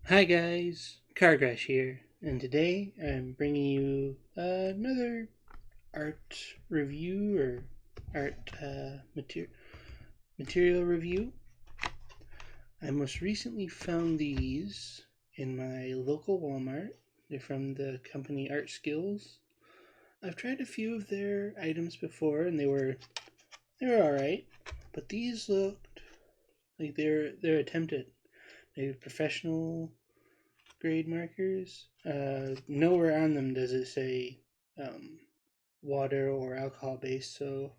Hi guys, Car Crash here, and today I'm bringing you another art review or art material review. I most recently found these in my local Wal Mart. They're from the company ArtSkill. I've tried a few of their items before, and they were all right, but these looked like they're attempted. They're professional grade markers. Nowhere on them does it say um, water or alcohol based, so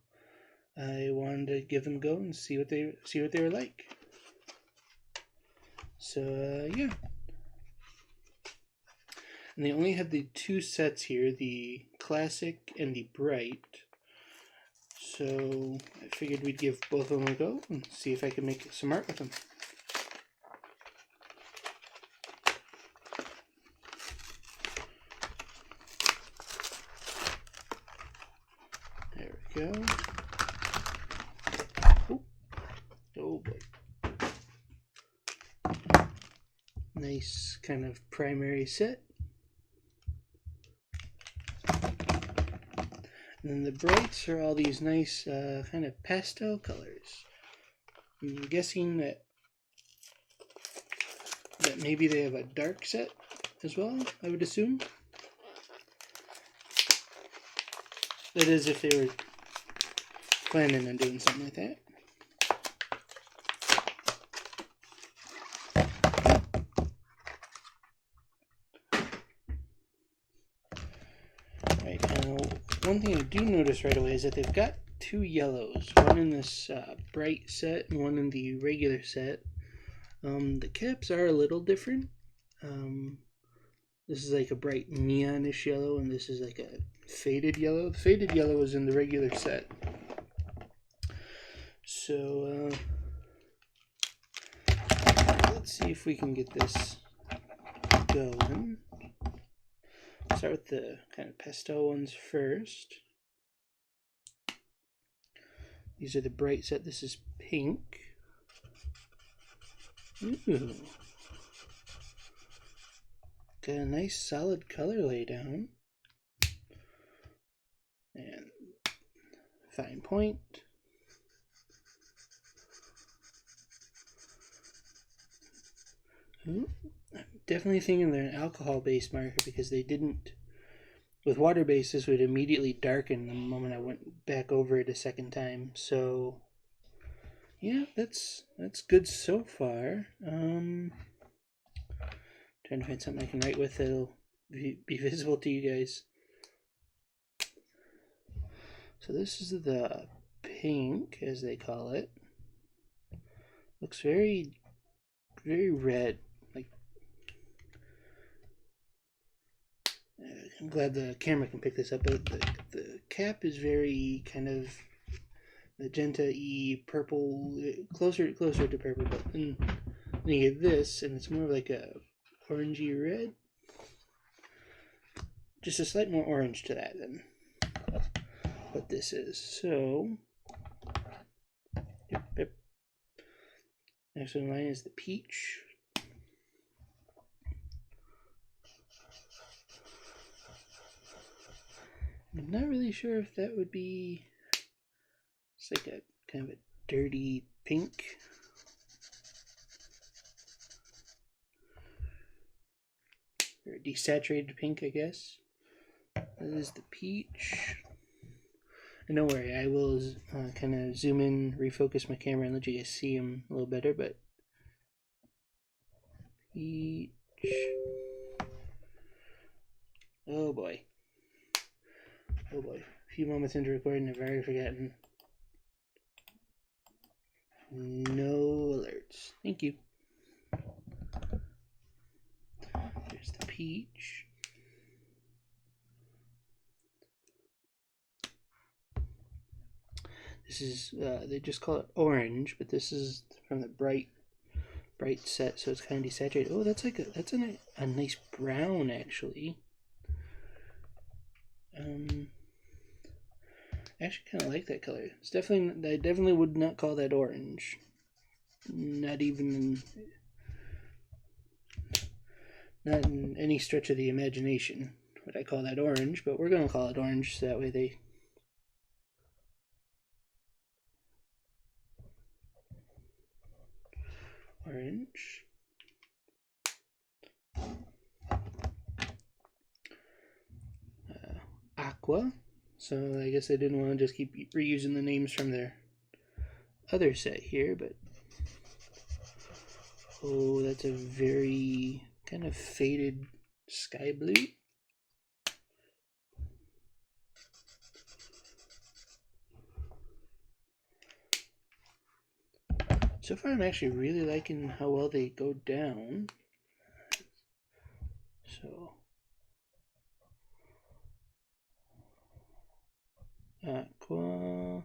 I wanted to give them a go and see what they were like. So yeah, and they only have the two sets here, the classic and the bright. So I figured we'd give both of them a go and see if I can make some art with them. There we go. Oh boy. Nice kind of primary set. And then the brights are all these nice kind of pastel colors. I'm guessing that maybe they have a dark set as well, I would assume. That is, if they were planning on doing something like that. Right, now one thing I do notice right away is that they've got two yellows, one in this bright set and one in the regular set. The caps are a little different. This is like a bright neonish yellow, and this is like a faded yellow. The faded yellow is in the regular set. So let's see if we can get this going. Start with the kind of pastel ones first. These are the bright set. This is pink. Ooh. Got a nice solid color laydown. And fine point. Ooh. I'm definitely thinking they're an alcohol-based marker because they didn't. With water-based, this would immediately darken the moment I went back over it a second time. So yeah, that's good so far. Trying to find something I can write with that'll be visible to you guys. So this is the pink, as they call it. Looks very, very red. Like, I'm glad the camera can pick this up, but the cap is very kind of magenta-y purple, closer to purple. But then you get this, and it's more like a orangey red. Just a slight more orange to that than what this is. So, yep. Next in line is the peach. I'm not really sure if that would be. It's like a kind of a dirty pink. Or a desaturated pink, I guess. That is the peach. And don't worry, I will kind of zoom in, refocus my camera, and let you guys see them a little better. But peach. Oh boy. Oh boy. A few moments into recording, I've already forgotten. No alerts. Thank you. There's the peach. This is, they just call it orange, but this is from the bright set, so it's kind of desaturated. Oh, that's a nice brown, actually. I actually kind of like that color. It's definitely, I definitely would not call that orange. Not even. Not in any stretch of the imagination would I call that orange, but we're going to call it orange so that way they... Orange. Aqua. So I guess I didn't want to just keep reusing the names from their other set here, but... Oh, that's a very kind of faded sky blue. So far I'm actually really liking how well they go down. So aqua.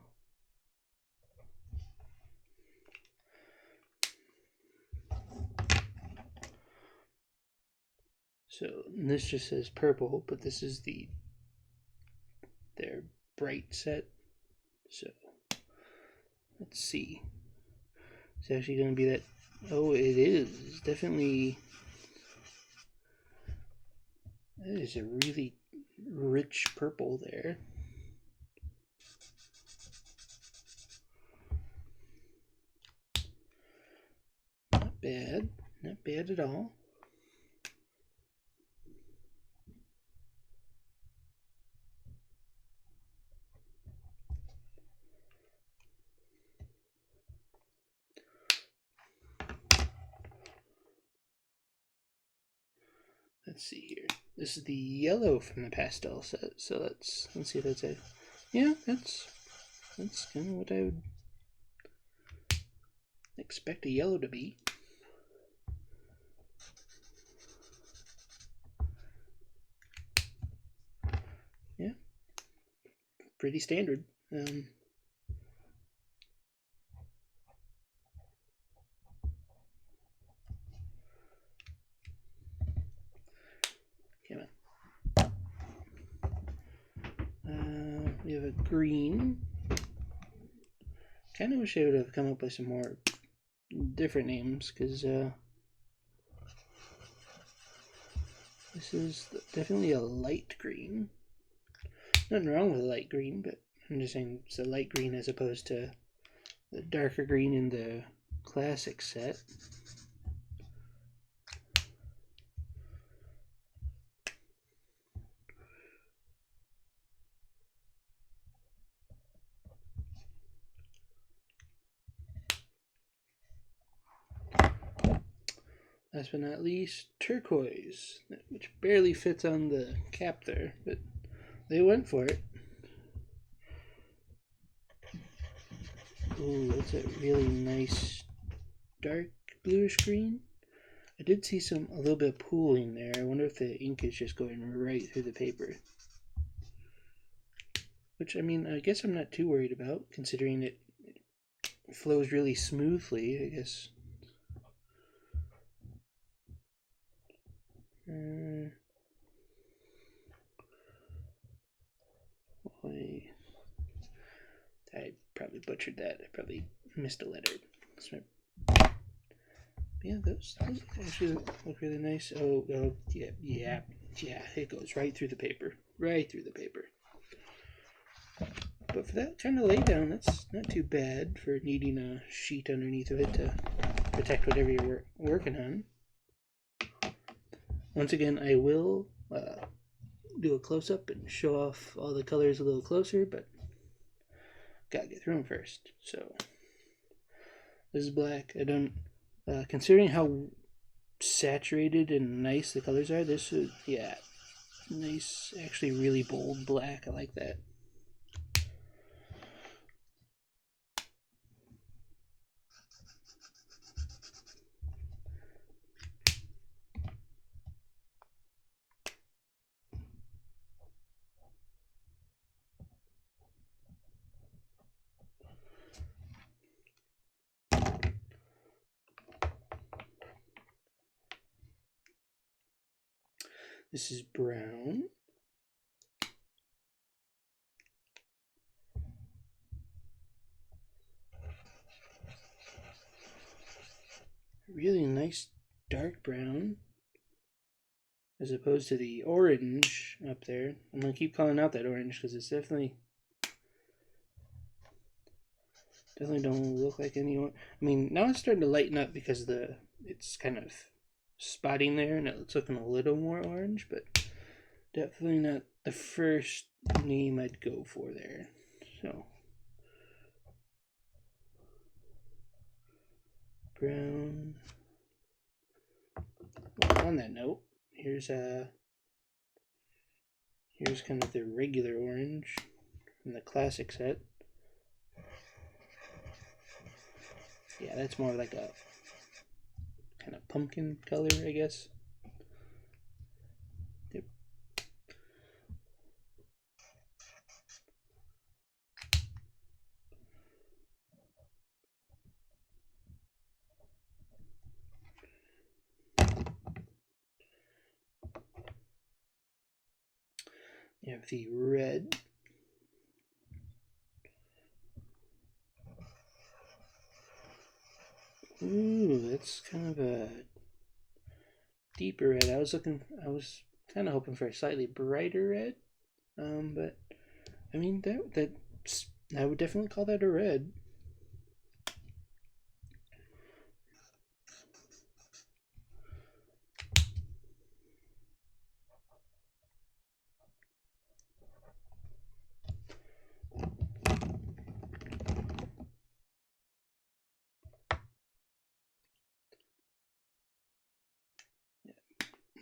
So this just says purple, but this is their bright set. So let's see. It's actually going to be that. Oh, it is definitely. That is a really rich purple there. Not bad. Not bad at all. Let's see here. This is the yellow from the pastel set. So let's see if that's a. Yeah, that's kind of what I would expect a yellow to be. Yeah, pretty standard. Come on. We have a green. Kind of wish I would have come up with some more different names, because this is definitely a light green. Nothing wrong with a light green, but I'm just saying it's a light green as opposed to the darker green in the classic set. Last but not least, turquoise, which barely fits on the cap there, but they went for it. Ooh, that's a really nice dark bluish green. I did see a little bit of pooling there. I wonder if the ink is just going right through the paper. Which, I mean, I guess I'm not too worried about, considering it flows really smoothly, I guess. I probably butchered that. I probably missed a letter. Yeah, those actually look really nice. Oh, yeah. It goes right through the paper. Right through the paper. But for that kind of laydown, that's not too bad for needing a sheet underneath of it to protect whatever you're working on. Once again, I will do a close-up and show off all the colors a little closer, but gotta get through them first. So this is black. I don't, considering how saturated and nice the colors are, this is, yeah, nice, actually really bold black. I like that. This is brown. Really nice dark brown. as opposed to the orange up there. I'm going to keep calling out that orange because it's definitely don't look like any. I mean, now it's starting to lighten up because it's kind of spotting there and it's looking a little more orange, but definitely not the first name I'd go for there. So brown. Well, on that note, here's kind of the regular orange from the classic set. Yeah, that's more like a kind of pumpkin color, I guess. Yep. You have the red. Ooh, that's kind of a deeper red. I was kind of hoping for a slightly brighter red. But I mean I would definitely call that a red.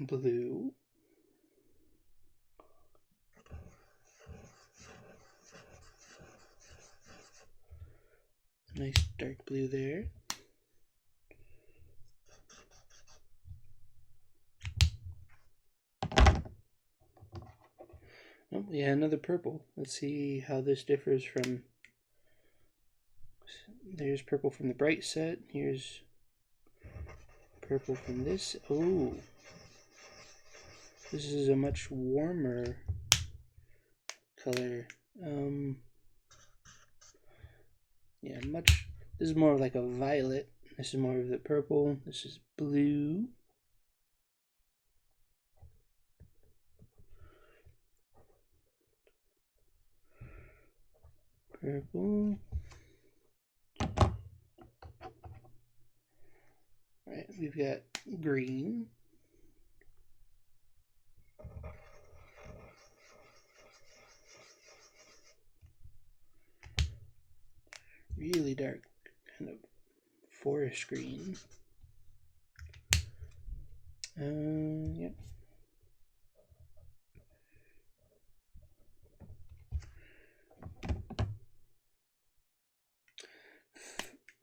Blue. Nice dark blue there. Oh, yeah, another purple. Let's see how this differs from. There's purple from the bright set. Here's purple from this. Oh, this is a much warmer color. Yeah, much. This is more like a violet. This is more of the purple. This is blue. Purple. Alright, we've got green. Really dark, kind of forest green. Yep.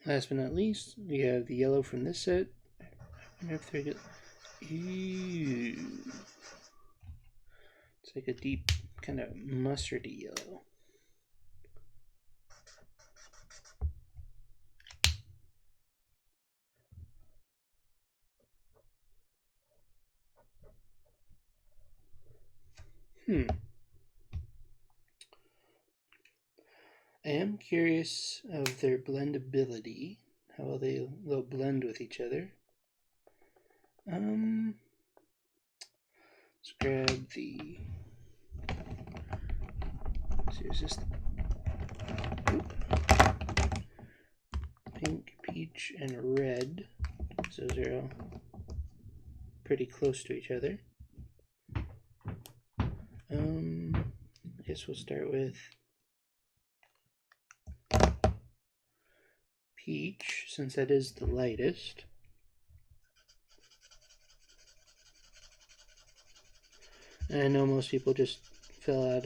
Last but not least, we have the yellow from this set. I wonder if they're good. Ew. It's like a deep, kind of mustardy yellow. I am curious of their blendability, how well they'll blend with each other. Let's grab the. So is this pink, peach, and red? So those are all pretty close to each other. I guess we'll start with peach, since that is the lightest. And I know most people just fill out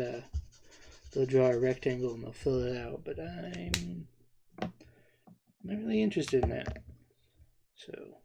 they'll draw a rectangle and they'll fill it out, but I'm not really interested in that. So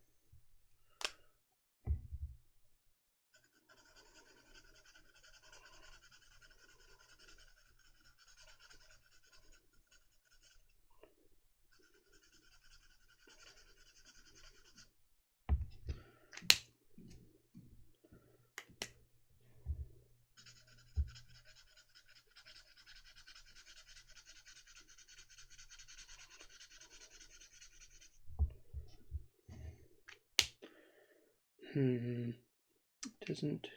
Doesn't,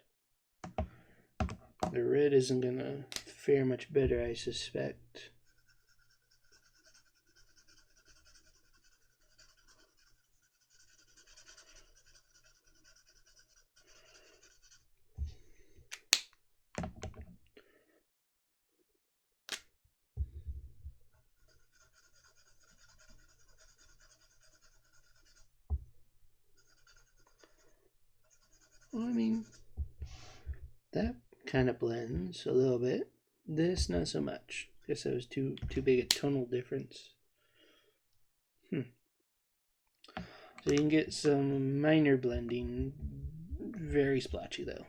the red isn't gonna fare much better, I suspect. Well, I mean, that kind of blends a little bit. This, not so much. Guess that was too big a tonal difference. So you can get some minor blending. Very splotchy, though.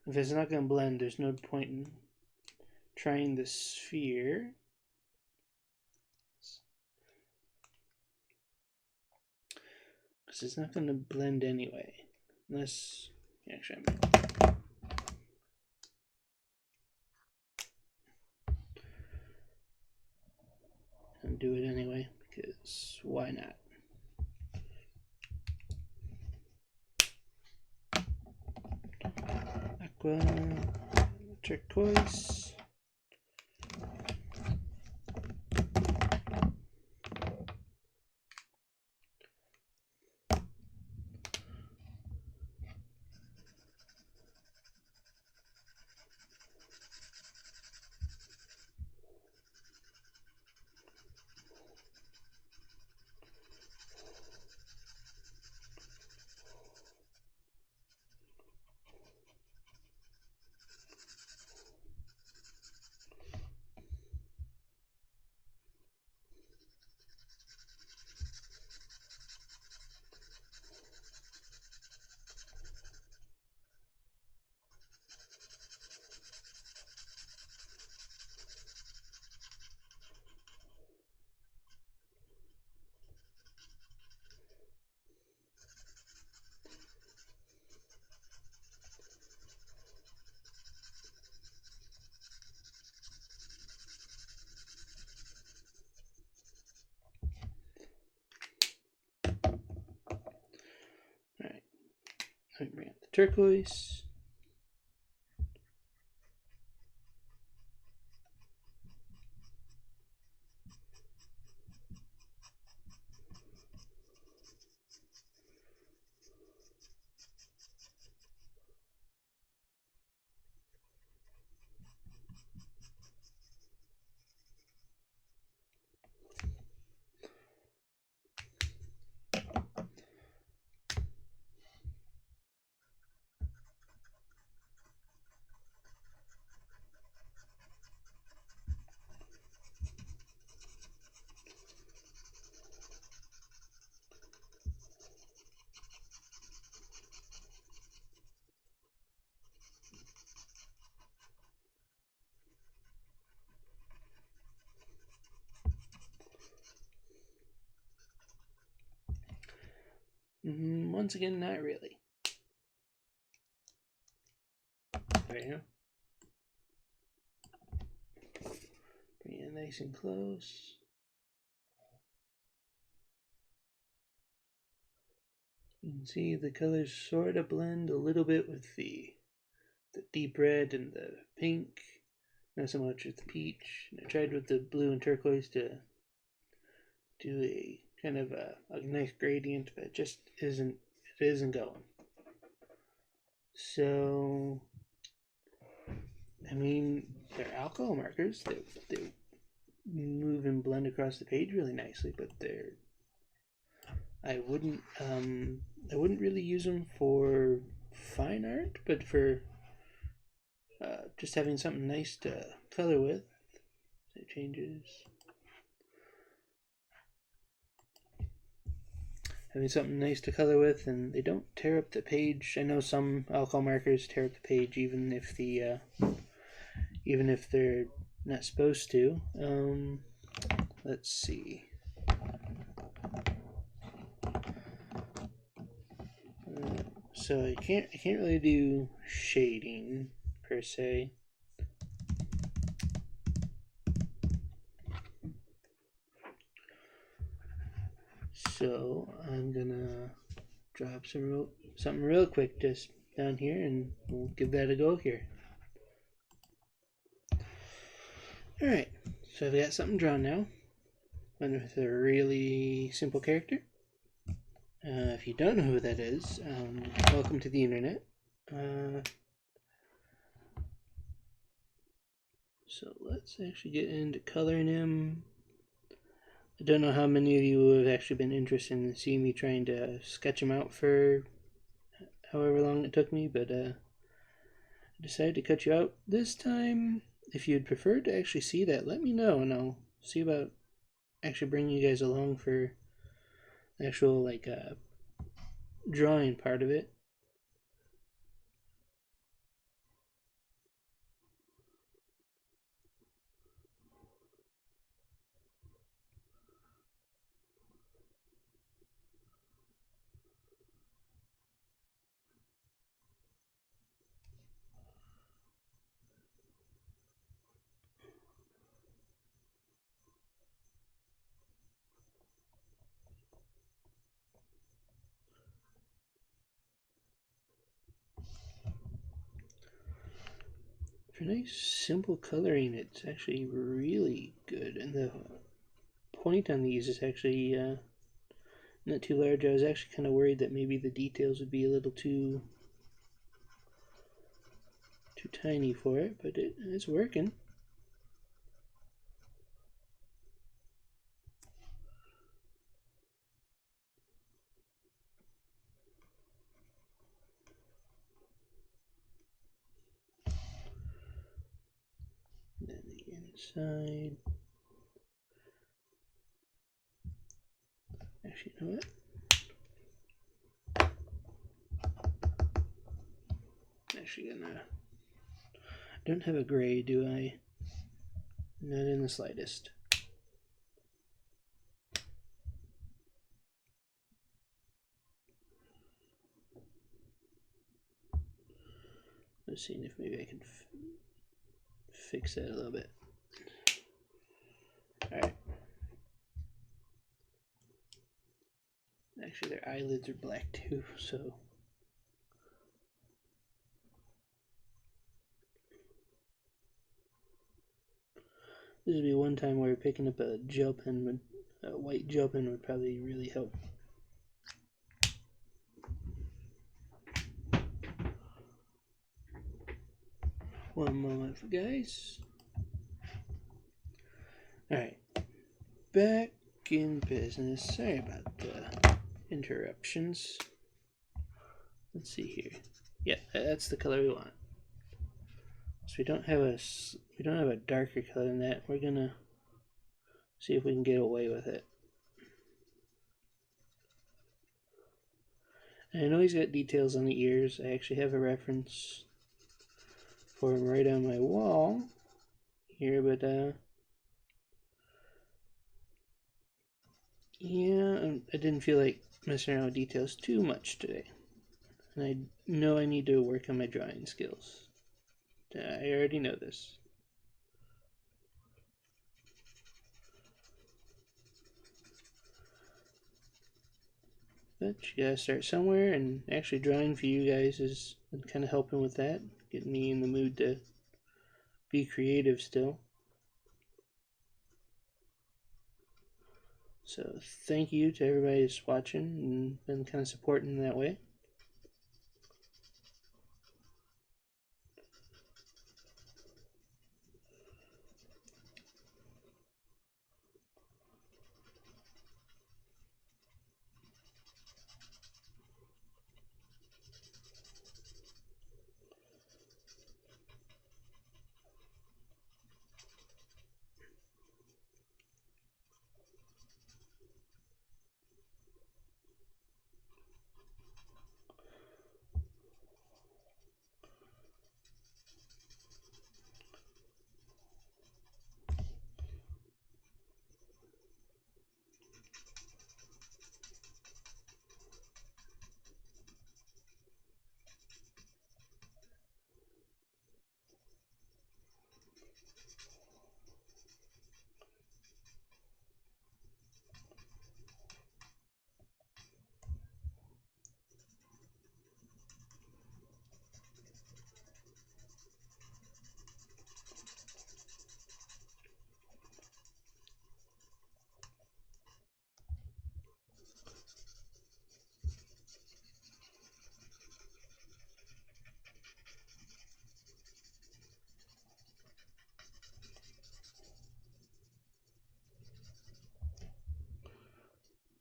If it's not going to blend, there's no point in trying the sphere. Because it's not going to blend anyway. Unless, actually, I'm going to do it anyway, because why not? Aqua, turquoise. Alright, let me bring up the turquoise. Once again, not really. Right here. Bring it nice and close. You can see the colors sort of blend a little bit with the deep red and the pink, not so much with the peach. And I tried with the blue and turquoise to do a kind of a nice gradient, but it just isn't going. So, I mean, they're alcohol markers. They move and blend across the page really nicely, but I wouldn't really use them for fine art, but for just having something nice to color with. So it changes. Having something nice to color with, and they don't tear up the page. I know some alcohol markers tear up the page even if they're not supposed to. Let's see. So I can't really do shading per se. So I'm gonna drop something real quick just down here, and we'll give that a go here. Alright, so I've got something drawn now. One with a really simple character. If you don't know who that is, welcome to the internet. So let's actually get into coloring him. I don't know how many of you have actually been interested in seeing me trying to sketch him out for however long it took me, but I decided to cut you out this time. If you'd prefer to actually see that, let me know, and I'll see about actually bringing you guys along for the actual drawing part of it. For nice simple coloring, it's actually really good, and the point on these is actually not too large. I was actually kind of worried that maybe the details would be a little too tiny for it, but it's working. And then the inside. Actually, you know what? Actually gonna. Don't have a gray, do I? Not in the slightest. Let's see if maybe I can fix that a little bit. Alright. Actually, their eyelids are black too, so. This would be one time where picking up a gel pen a white gel pen would probably really help. One moment, guys. Alright. Back in business. Sorry about the interruptions. Let's see here. Yeah, that's the color we want. So we don't have a darker color than that. We're gonna see if we can get away with it. And I know he's got details on the ears. I actually have a reference for him right on my wall here, but yeah, I didn't feel like messing around with details too much today. And I know I need to work on my drawing skills. I already know this. But you gotta start somewhere, and actually drawing for you guys is kind of helping with that, getting me in the mood to be creative still. So thank you to everybody that's watching and been kind of supporting in that way.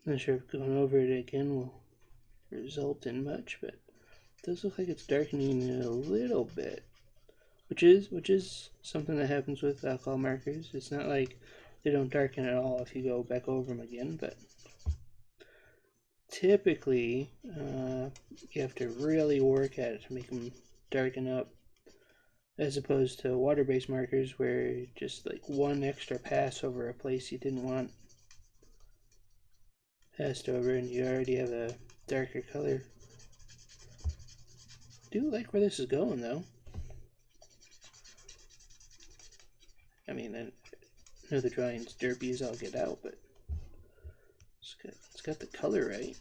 Not sure if going over it again will result in much, but it does look like it's darkening it a little bit, which is something that happens with alcohol markers. It's not like they don't darken at all if you go back over them again, but typically you have to really work at it to make them darken up, as opposed to water-based markers where just like one extra pass over a place you didn't want passed over and you already have a darker color. I do like where this is going though. I mean, I know the drawing's derpy as all get out, but it's got the color right.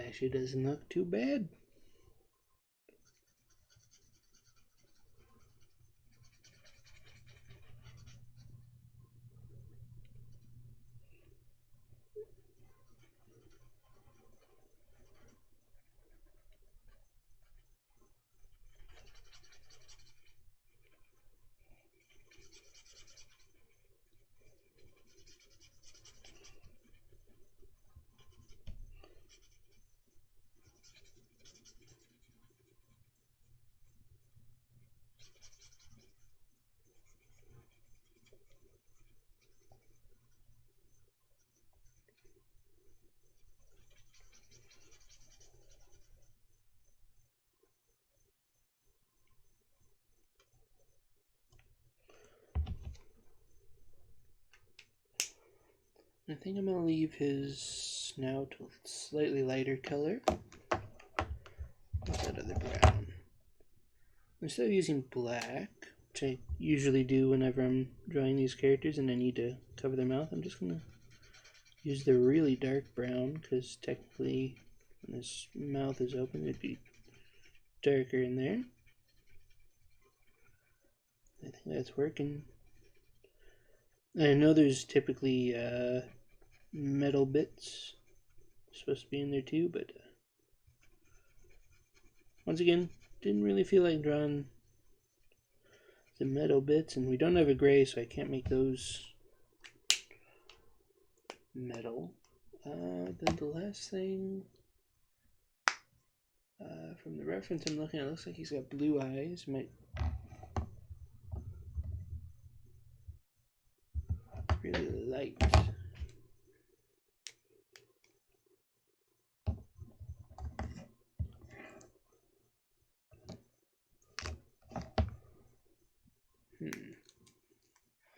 Actually doesn't look too bad. I think I'm going to leave his snout a slightly lighter color. What's that other brown? Instead of using black, which I usually do whenever I'm drawing these characters and I need to cover their mouth, I'm just going to use the really dark brown, because technically when this mouth is open it'd be darker in there. I think that's working. I know there's typically metal bits supposed to be in there too, but once again, didn't really feel like drawing the metal bits, and we don't have a gray, so I can't make those metal. Then the last thing, from the reference I'm looking at, it looks like he's got blue eyes. Might really light.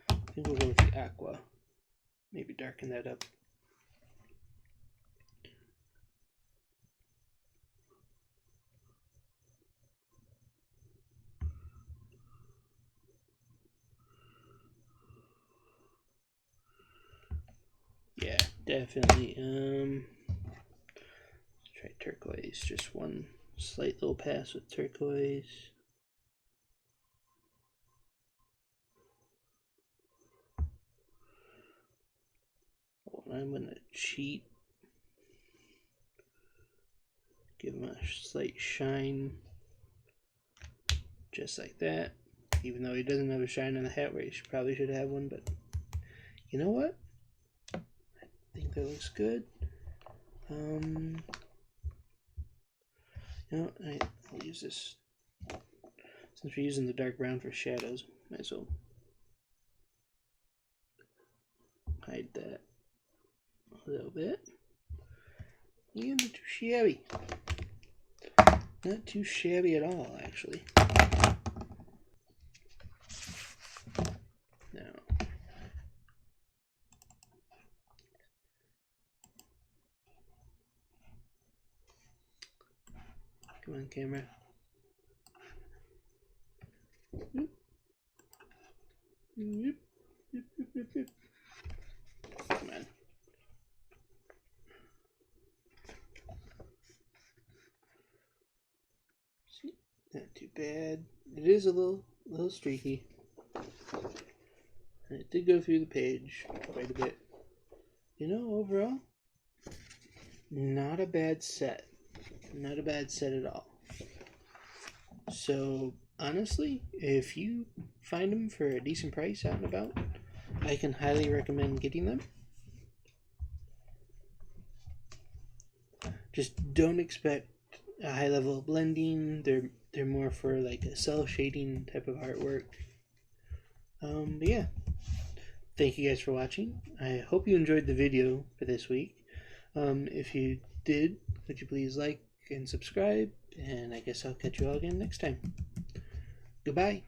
I think we'll go with the aqua. Maybe darken that up. Yeah, definitely. Let's try turquoise. Just one slight little pass with turquoise. Oh, I'm gonna cheat. Give him a slight shine, just like that. Even though he doesn't have a shine on the hat where he probably should have one, but you know what? I think that looks good. You know, I'll use this. Since we're using the dark brown for shadows, might as well hide that a little bit. Yeah, not too shabby. Not too shabby at all, actually. Now, come on, camera. Come on. See, not too bad. It is a little streaky. And it did go through the page quite a bit. You know, overall, not a bad set. Not a bad set at all. So, honestly, if you find them for a decent price out and about, I can highly recommend getting them. Just don't expect a high level of blending. They're more for like a cell shading type of artwork. But yeah, thank you guys for watching. I hope you enjoyed the video for this week. If you did, would you please like and subscribe? And I guess I'll catch you all again next time. Goodbye.